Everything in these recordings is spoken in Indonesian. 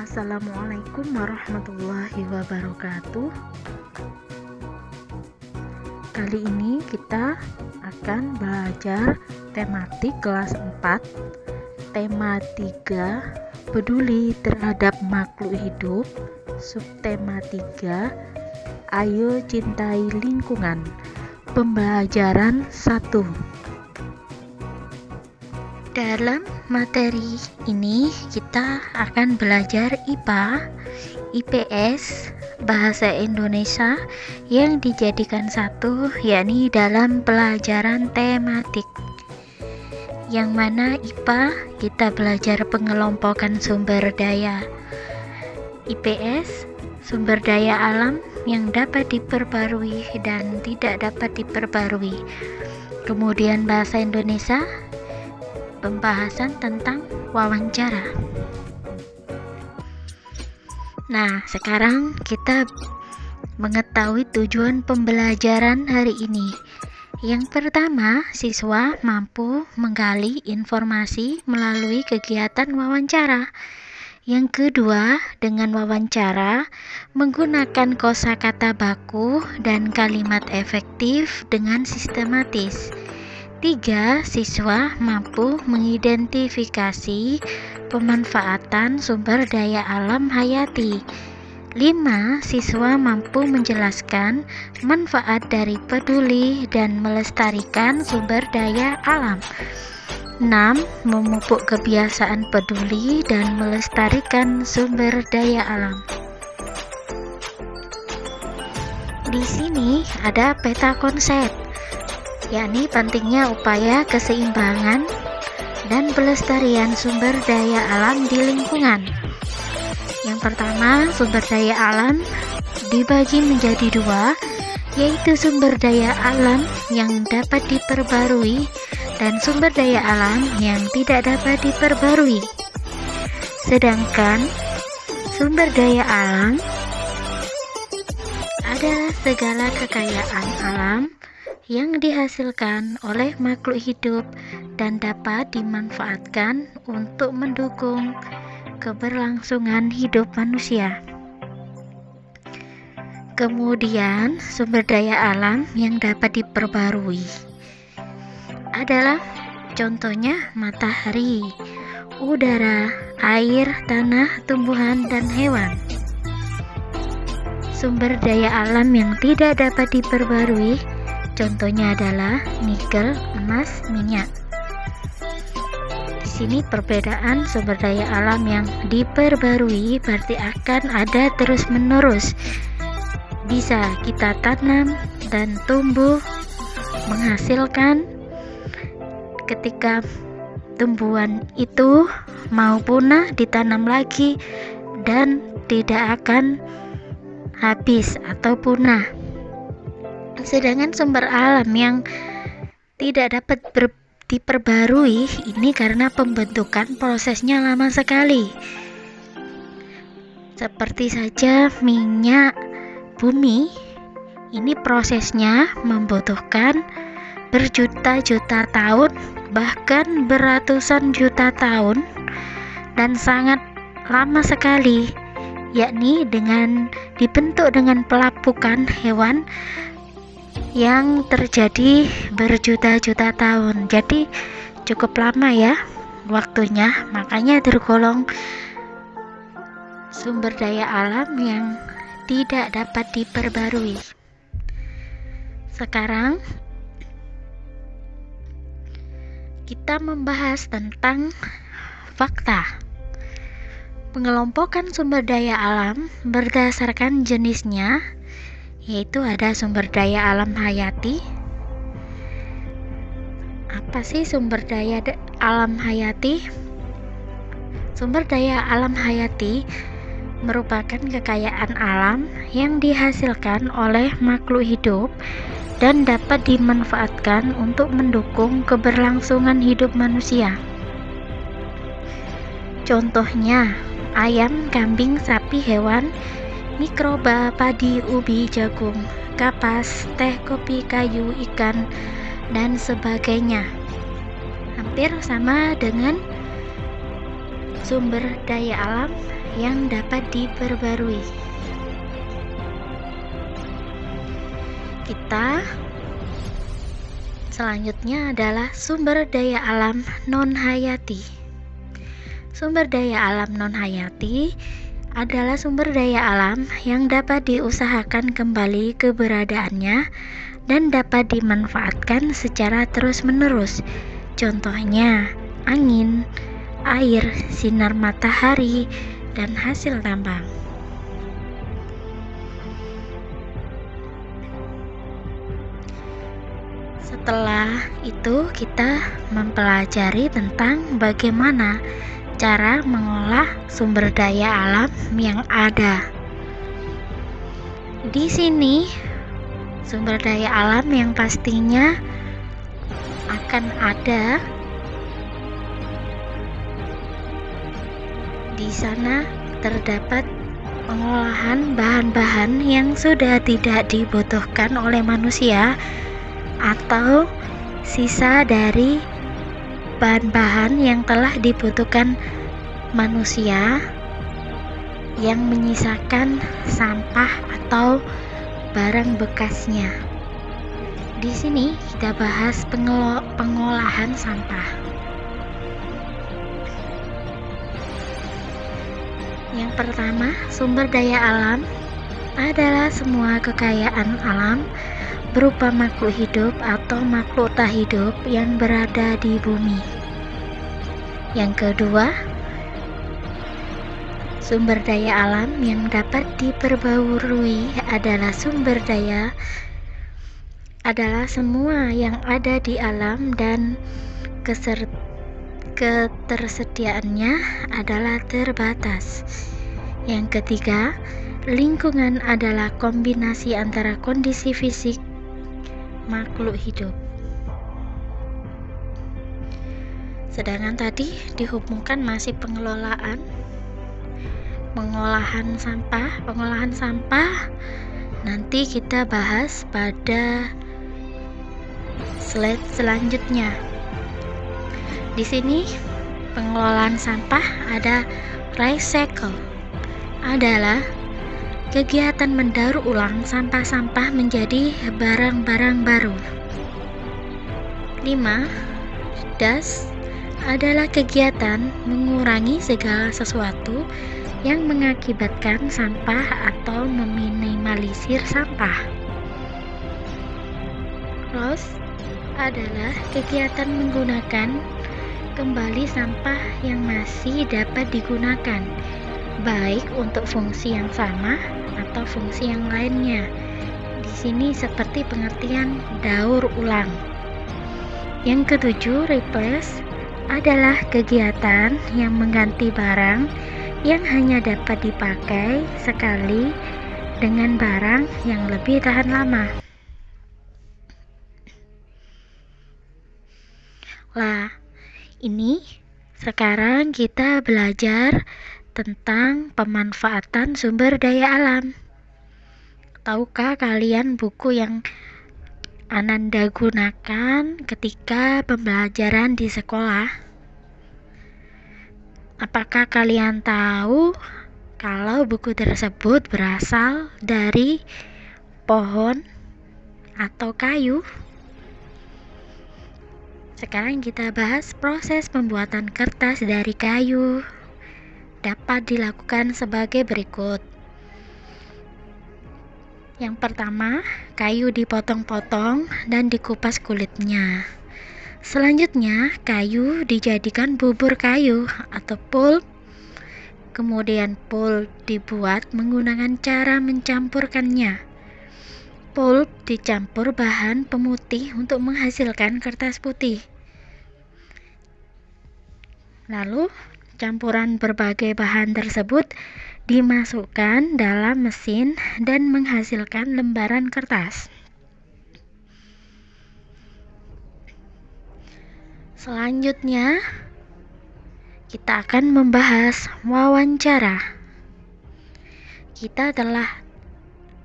Assalamualaikum warahmatullahi wabarakatuh. Kali ini kita akan belajar tematik kelas 4, tema 3, peduli terhadap makhluk hidup, subtema 3, ayo cintai lingkungan. Pembelajaran 1. Dalam materi ini kita akan belajar IPA, IPS, Bahasa Indonesia yang dijadikan satu, yakni dalam pelajaran tematik. Yang mana IPA kita belajar pengelompokan sumber daya, IPS sumber daya alam yang dapat diperbarui dan tidak dapat diperbarui. Kemudian Bahasa Indonesia, pembahasan tentang wawancara. Nah, sekarang kita mengetahui tujuan pembelajaran hari ini. Yang pertama, siswa mampu menggali informasi melalui kegiatan wawancara. Yang kedua, dengan wawancara menggunakan kosakata baku dan kalimat efektif dengan sistematis. 3. Siswa mampu mengidentifikasi pemanfaatan sumber daya alam hayati. 5. Siswa mampu menjelaskan manfaat dari peduli dan melestarikan sumber daya alam. 6. Memupuk kebiasaan peduli dan melestarikan sumber daya alam. Di sini ada peta konsep, yakni pentingnya upaya keseimbangan dan pelestarian sumber daya alam di lingkungan. Yang pertama, sumber daya alam dibagi menjadi dua, yaitu sumber daya alam yang dapat diperbarui dan sumber daya alam yang tidak dapat diperbarui. Sedangkan sumber daya alam adalah segala kekayaan alam yang dihasilkan oleh makhluk hidup dan dapat dimanfaatkan untuk mendukung keberlangsungan hidup manusia. Kemudian, sumber daya alam yang dapat diperbarui adalah contohnya matahari, udara, air, tanah, tumbuhan, dan hewan. Sumber daya alam yang tidak dapat diperbarui contohnya adalah nikel, emas, minyak. Di sini perbedaan sumber daya alam yang diperbarui berarti akan ada terus-menerus. Bisa kita tanam dan tumbuh menghasilkan. Ketika tumbuhan itu mau punah, ditanam lagi dan tidak akan habis atau punah. Sedangkan sumber alam yang tidak dapat diperbarui ini karena pembentukan prosesnya lama sekali. Seperti saja minyak bumi, ini prosesnya membutuhkan berjuta-juta tahun, bahkan beratusan juta tahun, dan sangat lama sekali, yakni dengan dibentuk dengan pelapukan hewan yang terjadi berjuta-juta tahun. Jadi cukup lama ya waktunya, makanya tergolong sumber daya alam yang tidak dapat diperbarui. Sekarang kita membahas tentang fakta. Pengelompokan sumber daya alam berdasarkan jenisnya, yaitu ada sumber daya alam hayati. Apa sih sumber daya alam hayati? Sumber daya alam hayati merupakan kekayaan alam yang dihasilkan oleh makhluk hidup dan dapat dimanfaatkan untuk mendukung keberlangsungan hidup manusia. Contohnya, ayam, kambing, sapi, hewan, mikroba, padi, ubi, jagung, kapas, teh, kopi, kayu, ikan, dan sebagainya. Hampir sama dengan sumber daya alam yang dapat diperbarui. Kita selanjutnya adalah sumber daya alam non-hayati. Sumber daya alam non-hayati adalah sumber daya alam yang dapat diusahakan kembali keberadaannya dan dapat dimanfaatkan secara terus-menerus. Contohnya, angin, air, sinar matahari, dan hasil tambang. Setelah itu kita mempelajari tentang bagaimana cara mengolah sumber daya alam yang ada. Di sini sumber daya alam yang pastinya akan ada di sana terdapat pengolahan bahan-bahan yang sudah tidak dibutuhkan oleh manusia atau sisa dari bahan-bahan yang telah dibutuhkan manusia yang menyisakan sampah atau barang bekasnya. Di sini kita bahas pengolahan sampah. Yang pertama, sumber daya alam adalah semua kekayaan alam berupa makhluk hidup atau makhluk tak hidup yang berada di bumi. Yang kedua, sumber daya alam yang dapat diperbarui adalah semua yang ada di alam dan ketersediaannya adalah terbatas. Yang ketiga, lingkungan adalah kombinasi antara kondisi fisik makhluk hidup. Sedangkan tadi dihubungkan masih pengolahan sampah nanti kita bahas pada slide selanjutnya. Di sini pengelolaan sampah ada recycle adalah kegiatan mendaur ulang sampah-sampah menjadi barang-barang baru. 5. Das adalah kegiatan mengurangi segala sesuatu yang mengakibatkan sampah atau meminimalisir sampah. Loss adalah kegiatan menggunakan kembali sampah yang masih dapat digunakan, baik untuk fungsi yang sama atau fungsi yang lainnya. Di sini seperti pengertian daur ulang. Yang ketujuh, replace adalah kegiatan yang mengganti barang yang hanya dapat dipakai sekali dengan barang yang lebih tahan lama. Ini sekarang kita belajar tentang pemanfaatan sumber daya alam. Tahukah kalian buku yang Ananda gunakan ketika pembelajaran di sekolah? Apakah kalian tahu kalau buku tersebut berasal dari pohon atau kayu? Sekarang kita bahas proses pembuatan kertas dari kayu. Dapat dilakukan sebagai berikut. Yang pertama, kayu dipotong-potong dan dikupas kulitnya. Selanjutnya, kayu dijadikan bubur kayu atau pulp. Kemudian pulp dibuat menggunakan cara mencampurkannya. Pulp dicampur bahan pemutih untuk menghasilkan kertas putih. Lalu, campuran berbagai bahan tersebut dimasukkan dalam mesin dan menghasilkan lembaran kertas. Selanjutnya, kita akan membahas wawancara. Kita telah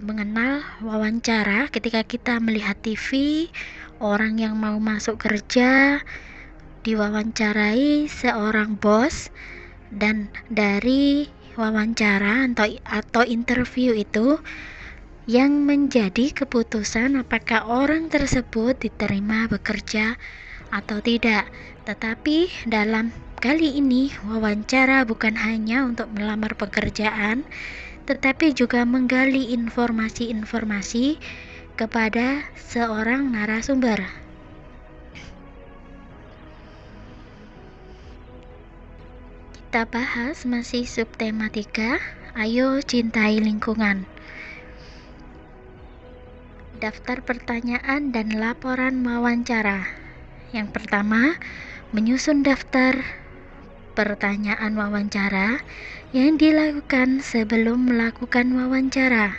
mengenal wawancara ketika kita melihat TV, orang yang mau masuk kerja diwawancarai seorang bos Dan dari wawancara atau interview itu yang menjadi keputusan apakah orang tersebut diterima bekerja atau tidak. Tetapi dalam kali ini wawancara bukan hanya untuk melamar pekerjaan, tetapi juga menggali informasi-informasi kepada seorang narasumber. Kita bahas masih subtema 3, ayo cintai lingkungan. Daftar pertanyaan dan laporan wawancara. Yang pertama, menyusun daftar pertanyaan wawancara yang dilakukan sebelum melakukan wawancara.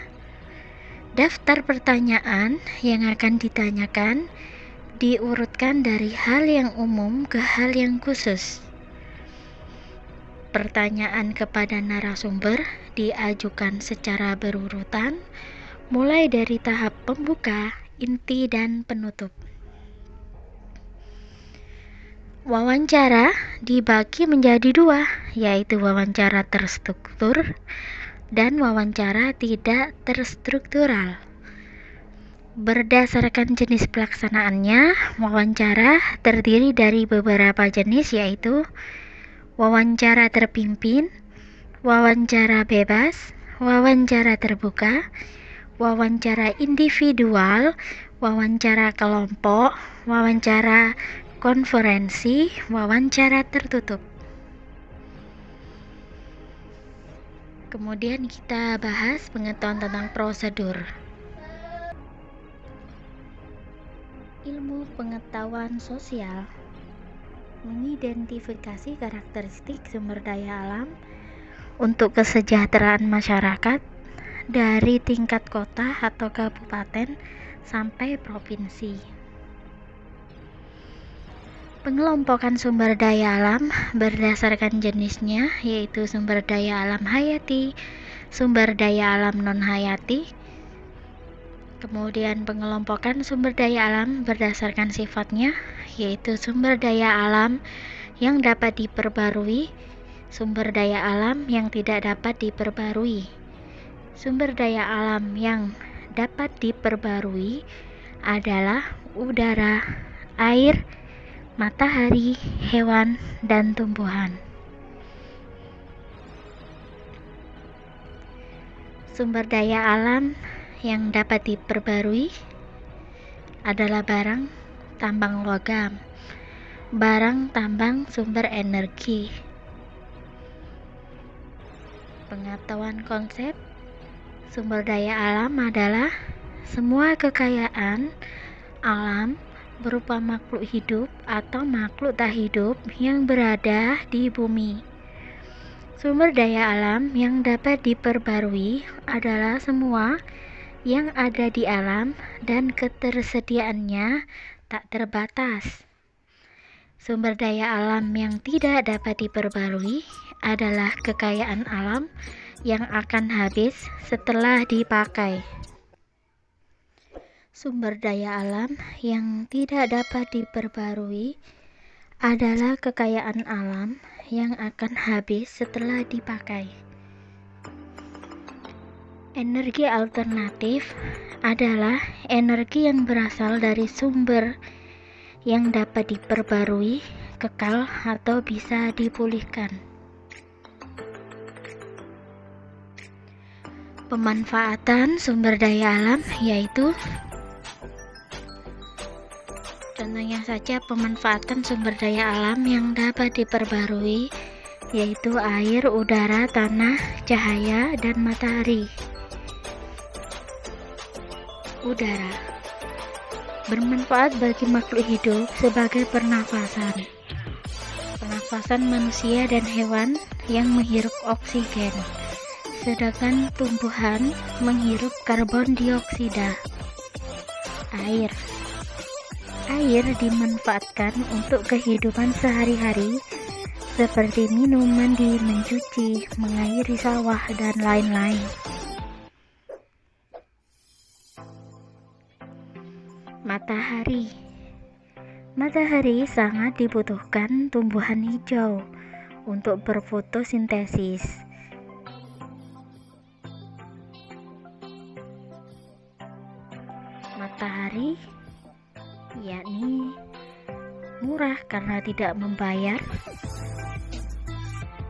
Daftar pertanyaan yang akan ditanyakan diurutkan dari hal yang umum ke hal yang khusus. Pertanyaan kepada narasumber diajukan secara berurutan, mulai dari tahap pembuka, inti, dan penutup. Wawancara dibagi menjadi 2, yaitu wawancara terstruktur dan wawancara tidak terstruktural. Berdasarkan jenis pelaksanaannya, wawancara terdiri dari beberapa jenis, yaitu wawancara terpimpin, wawancara bebas, wawancara terbuka, wawancara individual, wawancara kelompok, wawancara konferensi, wawancara tertutup. Kemudian kita bahas pengetahuan tentang prosedur. Ilmu pengetahuan sosial mengidentifikasi karakteristik sumber daya alam untuk kesejahteraan masyarakat dari tingkat kota atau kabupaten sampai provinsi. Pengelompokan sumber daya alam berdasarkan jenisnya, yaitu sumber daya alam hayati, sumber daya alam non-hayati. Kemudian pengelompokan sumber daya alam berdasarkan sifatnya, yaitu sumber daya alam yang dapat diperbarui, sumber daya alam yang tidak dapat diperbarui. Sumber daya alam yang dapat diperbarui adalah udara, air, matahari, hewan, dan tumbuhan. Sumber daya alam yang dapat diperbarui adalah barang tambang logam, barang tambang sumber energi. Pengetahuan konsep sumber daya alam adalah semua kekayaan alam berupa makhluk hidup atau makhluk tak hidup yang berada di bumi. Sumber daya alam yang dapat diperbarui adalah semua yang ada di alam dan ketersediaannya tak terbatas. Sumber daya alam yang tidak dapat diperbarui adalah kekayaan alam yang akan habis setelah dipakai. Sumber daya alam yang tidak dapat diperbarui adalah kekayaan alam yang akan habis setelah dipakai. Energi alternatif adalah energi yang berasal dari sumber yang dapat diperbarui, kekal, atau bisa dipulihkan. Pemanfaatan sumber daya alam yaitu contohnya saja pemanfaatan sumber daya alam yang dapat diperbarui yaitu air, udara, tanah, cahaya, dan matahari. Udara bermanfaat bagi makhluk hidup sebagai pernafasan. Pernafasan manusia dan hewan yang menghirup oksigen, sedangkan tumbuhan menghirup karbon dioksida. Air dimanfaatkan untuk kehidupan sehari-hari seperti minum, mandi, mencuci, mengairi sawah, dan lain-lain. Matahari sangat dibutuhkan tumbuhan hijau untuk berfotosintesis. Matahari yakni murah karena tidak membayar,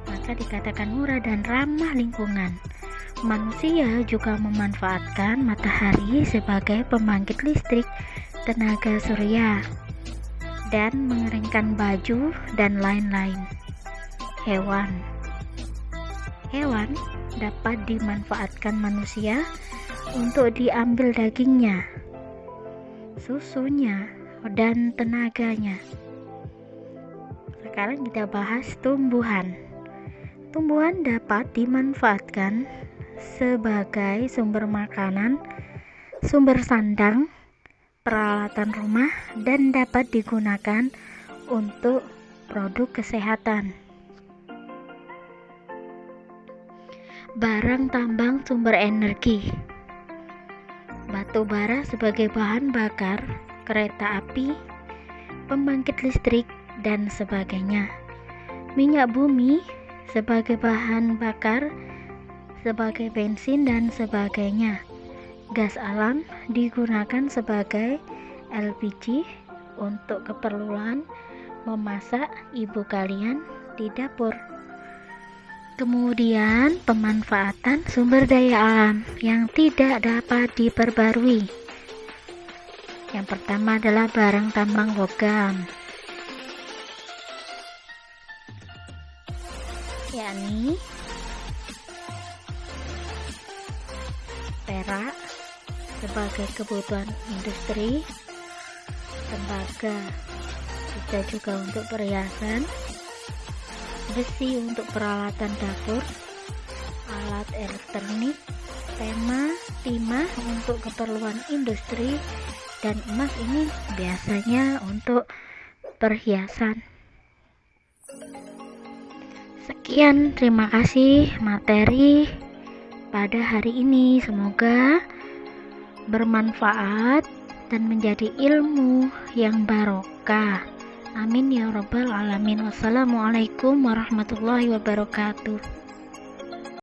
maka dikatakan murah dan ramah lingkungan. Manusia juga memanfaatkan matahari sebagai pembangkit listrik tenaga surya dan mengeringkan baju dan lain-lain. Hewan dapat dimanfaatkan manusia untuk diambil dagingnya, susunya, dan tenaganya. Sekarang kita bahas tumbuhan. Tumbuhan dapat dimanfaatkan sebagai sumber makanan, sumber sandang, peralatan rumah, dan dapat digunakan untuk produk kesehatan. Barang tambang sumber energi. Batu bara sebagai bahan bakar kereta api, pembangkit listrik, dan sebagainya. Minyak bumi sebagai bahan bakar sebagai bensin dan sebagainya. Gas alam digunakan sebagai LPG untuk keperluan memasak ibu kalian di dapur. Kemudian pemanfaatan sumber daya alam yang tidak dapat diperbarui. Yang pertama adalah barang tambang logam, yakni perak sebagai kebutuhan industri, tembaga bisa juga untuk perhiasan, besi untuk peralatan dapur, alat elektronik, timah untuk keperluan industri, dan emas ini biasanya untuk perhiasan. Sekian, terima kasih materi pada hari ini, semoga bermanfaat dan menjadi ilmu yang barokah. Amin ya rabbal alamin. Wassalamualaikum warahmatullahi wabarakatuh.